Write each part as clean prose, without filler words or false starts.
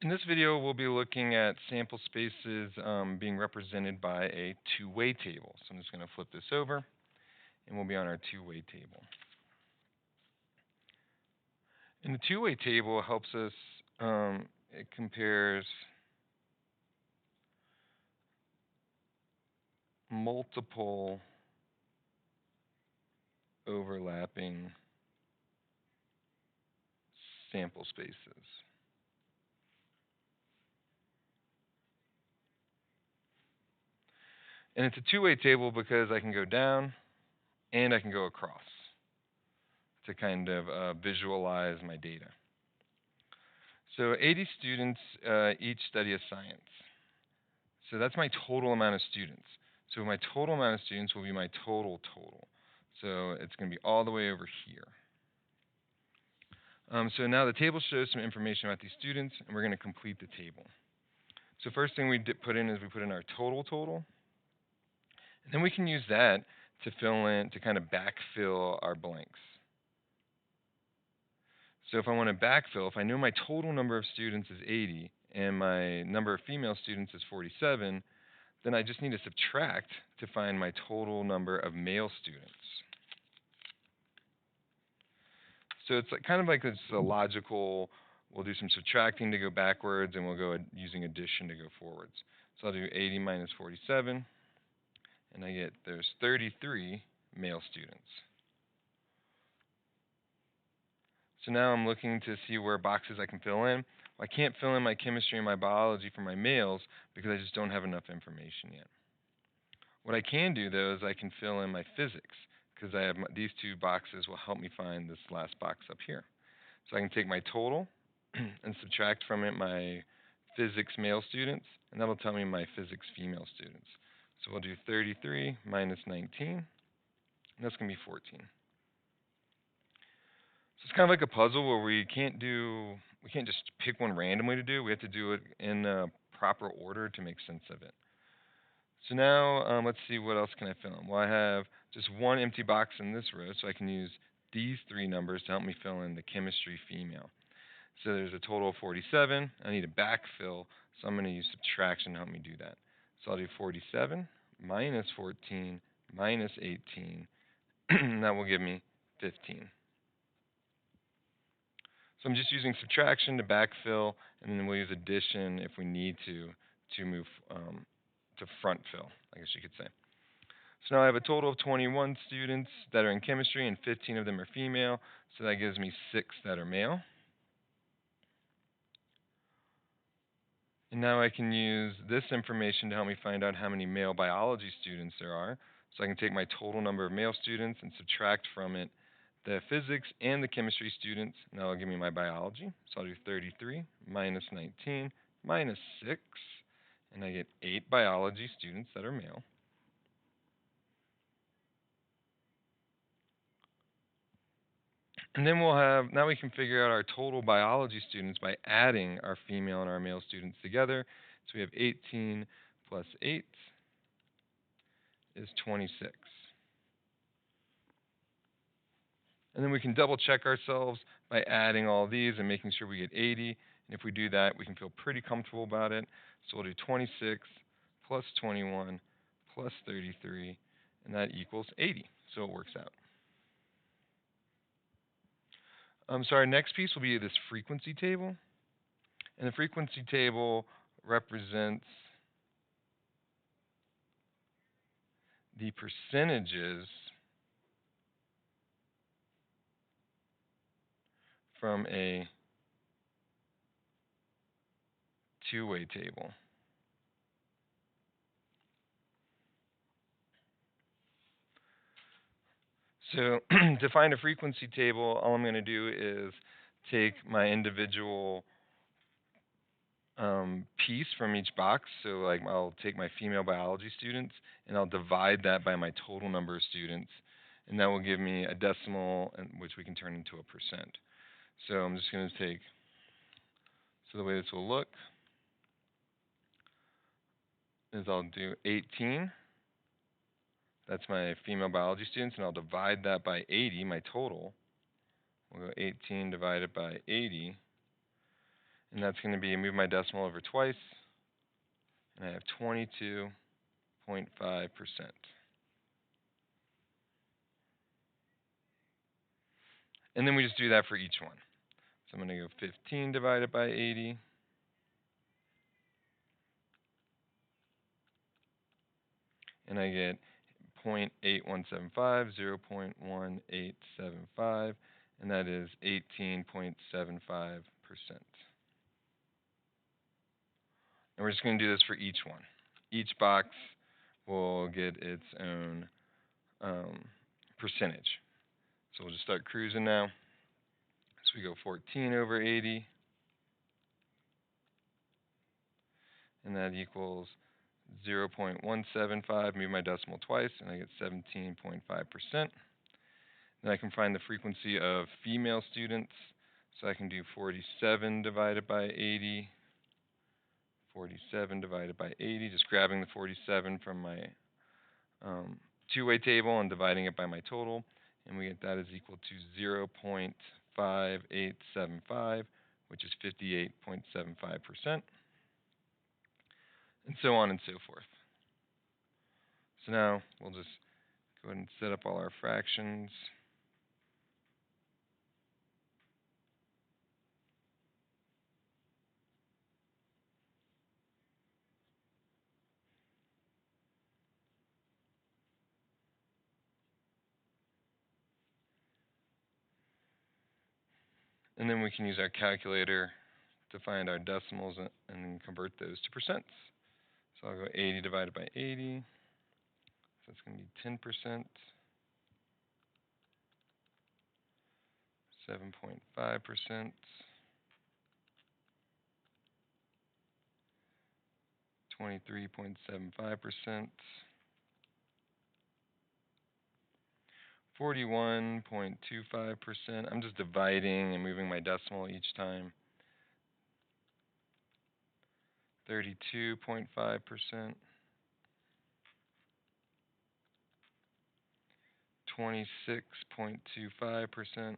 In this video, we'll be looking at sample spaces being represented by a two-way table. So I'm just going to flip this over, and we'll be on our two-way table. And the two-way table helps us, it compares multiple overlapping sample spaces. And it's a two-way table because I can go down and I can go across to kind of visualize my data. So 80 students each study a science. So that's my total amount of students. So my total amount of students will be my total. So it's going to be all the way over here. So now the table shows some information about these students, and we're going to complete the table. So first thing we put in is we put in our total. And then we can use that to fill in, to kind of backfill our blanks. So if I want to backfill, if I know my total number of students is 80 and my number of female students is 47, then I just need to subtract to find my total number of male students. So it's kind of like it's a logical, we'll do some subtracting to go backwards, and we'll go using addition to go forwards. So I'll do 80 minus 47, and I get there's 33 male students. So now I'm looking to see where boxes I can fill in. I can't fill in my chemistry and my biology for my males because I just don't have enough information yet. What I can do, though, is I can fill in my physics because I have these two boxes will help me find this last box up here. So I can take my total and subtract from it my physics male students, and that'll tell me my physics female students. So we'll do 33 minus 19, and that's going to be 14. So it's kind of like a puzzle where we can't just pick one randomly to do. We have to do it in a proper order to make sense of it. So now let's see, what else can I fill in? Well, I have just one empty box in this row, so I can use these three numbers to help me fill in the chemistry female. So there's a total of 47. I need a backfill, so I'm going to use subtraction to help me do that. So I'll do 47 minus 14 minus 18, and that will give me 15. So I'm just using subtraction to backfill, and then we'll use addition if we need to move to front fill, I guess you could say. So now I have a total of 21 students that are in chemistry, and 15 of them are female, so that gives me 6 that are male. And now I can use this information to help me find out how many male biology students there are. So I can take my total number of male students and subtract from it the physics and the chemistry students, and that'll give me my biology. So I'll do 33 minus 19 minus 6, and I get 8 biology students that are male. And then now we can figure out our total biology students by adding our female and our male students together. So we have 18 plus 8 is 26. And then we can double check ourselves by adding all these and making sure we get 80. And if we do that, we can feel pretty comfortable about it. So we'll do 26 plus 21 plus 33, and that equals 80. So it works out. So our next piece will be this frequency table. And the frequency table represents the percentages from a two-way table. So to find a frequency table, all I'm going to do is take my individual piece from each box. So like I'll take my female biology students and I'll divide that by my total number of students, and that will give me a decimal, which we can turn into a percent. So I'm just going to take, so the way this will look is I'll do 18. That's my female biology students, and I'll divide that by 80, my total. We'll go 18 divided by 80. And that's going to be move my decimal over twice, and I have 22.5%. And then we just do that for each one. So I'm going to go 15 divided by 80. And I get 0.8175, 0.1875, and that is 18.75%. And we're just going to do this for each one. Each box will get its own percentage. So we'll just start cruising now. So we go 14 over 80, and that equals 0.175. Move my decimal twice, and I get 17.5%. Then I can find the frequency of female students. So I can do 47 divided by 80. 47 divided by 80, just grabbing the 47 from my two-way table and dividing it by my total. And we get that is equal to 0.5875, which is 58.75%, and so on and so forth. So now we'll just go ahead and set up all our fractions. And then we can use our calculator to find our decimals and then convert those to percents. So I'll go 80 divided by 80. So it's going to be 10%, 7.5%, 23.75%, 41.25%. I'm just dividing and moving my decimal each time. 32.5%. 26.25%.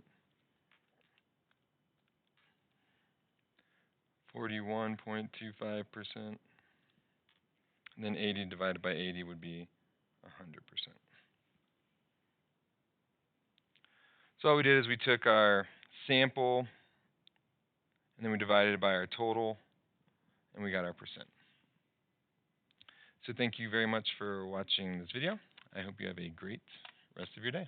41.25%. And then 80 divided by 80 would be 100%. So all we did is we took our sample, and then we divided it by our total, and we got our percent. So thank you very much for watching this video. I hope you have a great rest of your day.